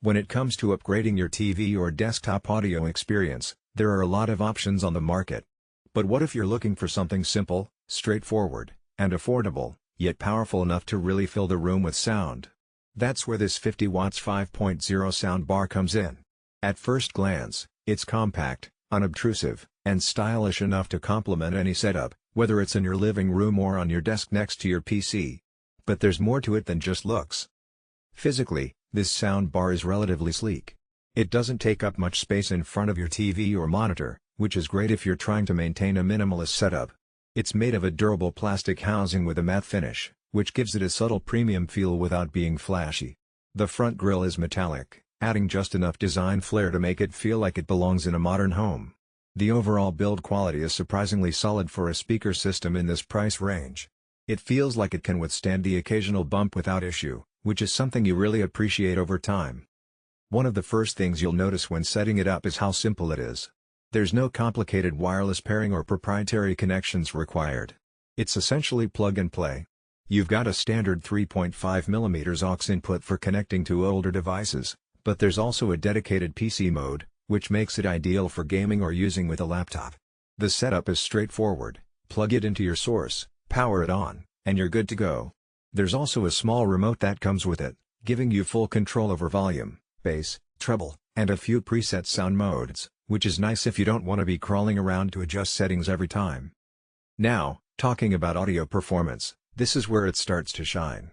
When it comes to upgrading your TV or desktop audio experience, there are a lot of options on the market. But what if you're looking for something simple, straightforward, and affordable, yet powerful enough to really fill the room with sound? That's where this 50 watts 5.0 soundbar comes in. At first glance, it's compact, unobtrusive, and stylish enough to complement any setup, whether it's in your living room or on your desk next to your PC. But there's more to it than just looks. Physically, this soundbar is relatively sleek. It doesn't take up much space in front of your TV or monitor, which is great if you're trying to maintain a minimalist setup. It's made of a durable plastic housing with a matte finish, which gives it a subtle premium feel without being flashy. The front grille is metallic, adding just enough design flair to make it feel like it belongs in a modern home. The overall build quality is surprisingly solid for a speaker system in this price range. It feels like it can withstand the occasional bump without issue, which is something you really appreciate over time. One of the first things you'll notice when setting it up is how simple it is. There's no complicated wireless pairing or proprietary connections required. It's essentially plug and play. You've got a standard 3.5mm aux input for connecting to older devices, but there's also a dedicated PC mode, which makes it ideal for gaming or using with a laptop. The setup is straightforward: plug it into your source, power it on, and you're good to go. There's also a small remote that comes with it, giving you full control over volume, bass, treble, and a few preset sound modes, which is nice if you don't want to be crawling around to adjust settings every time. Now, talking about audio performance, this is where it starts to shine.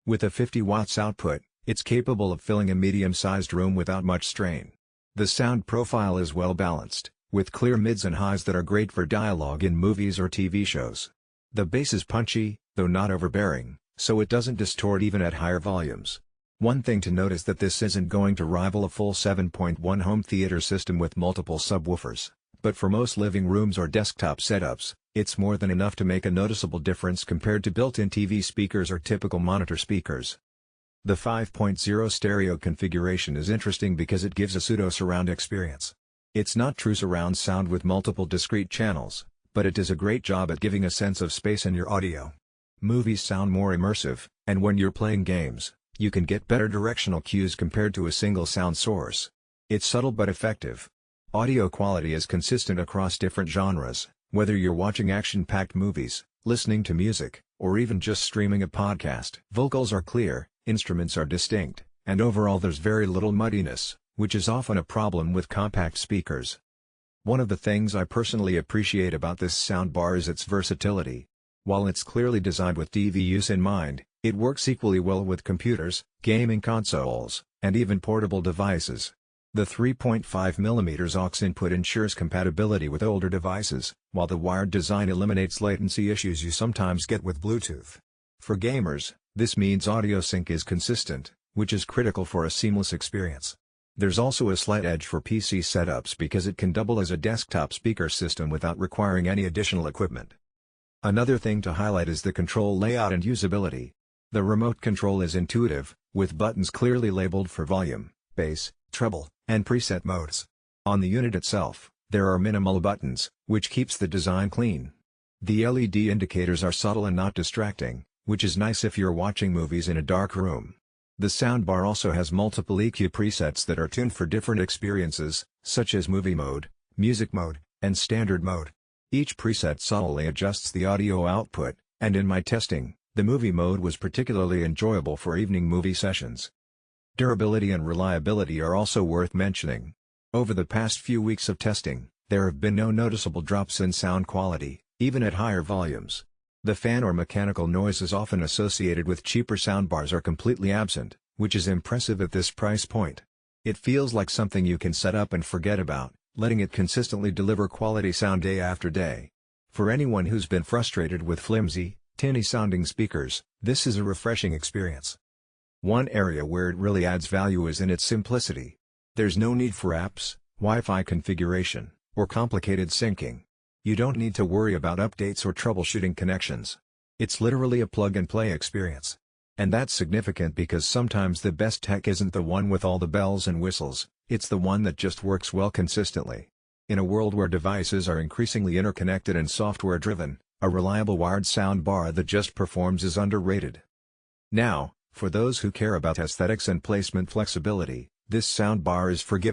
With a 50 watts output, it's capable of filling a medium-sized room without much strain. The sound profile is well balanced, with clear mids and highs that are great for dialogue in movies or TV shows. The bass is punchy, though not overbearing, so it doesn't distort even at higher volumes. One thing to note is that this isn't going to rival a full 7.1 home theater system with multiple subwoofers, but for most living rooms or desktop setups, it's more than enough to make a noticeable difference compared to built-in TV speakers or typical monitor speakers. The 5.0 stereo configuration is interesting because it gives a pseudo-surround experience. It's not true surround sound with multiple discrete channels, but it does a great job at giving a sense of space in your audio. Movies sound more immersive, and when you're playing games, you can get better directional cues compared to a single sound source. It's subtle but effective. Audio quality is consistent across different genres, whether you're watching action-packed movies, listening to music, or even just streaming a podcast. Vocals are clear, instruments are distinct, and overall there's very little muddiness, which is often a problem with compact speakers. One of the things I personally appreciate about this soundbar is its versatility. While it's clearly designed with TV use in mind, it works equally well with computers, gaming consoles, and even portable devices. The 3.5mm aux input ensures compatibility with older devices, while the wired design eliminates latency issues you sometimes get with Bluetooth. For gamers, this means audio sync is consistent, which is critical for a seamless experience. There's also a slight edge for PC setups because it can double as a desktop speaker system without requiring any additional equipment. Another thing to highlight is the control layout and usability. The remote control is intuitive, with buttons clearly labeled for volume, bass, treble, and preset modes. On the unit itself, there are minimal buttons, which keeps the design clean. The LED indicators are subtle and not distracting, which is nice if you're watching movies in a dark room. The soundbar also has multiple EQ presets that are tuned for different experiences, such as movie mode, music mode, and standard mode. Each preset subtly adjusts the audio output, and in my testing, the movie mode was particularly enjoyable for evening movie sessions. Durability and reliability are also worth mentioning. Over the past few weeks of testing, there have been no noticeable drops in sound quality, even at higher volumes. The fan or mechanical noises often associated with cheaper soundbars are completely absent, which is impressive at this price point. It feels like something you can set up and forget about, letting it consistently deliver quality sound day after day. For anyone who's been frustrated with flimsy, tinny-sounding speakers, this is a refreshing experience. One area where it really adds value is in its simplicity. There's no need for apps, Wi-Fi configuration, or complicated syncing. You don't need to worry about updates or troubleshooting connections. It's literally a plug-and-play experience. And that's significant because sometimes the best tech isn't the one with all the bells and whistles, it's the one that just works well consistently. In a world where devices are increasingly interconnected and software-driven, a reliable wired soundbar that just performs is underrated. Now, for those who care about aesthetics and placement flexibility, This soundbar is for giving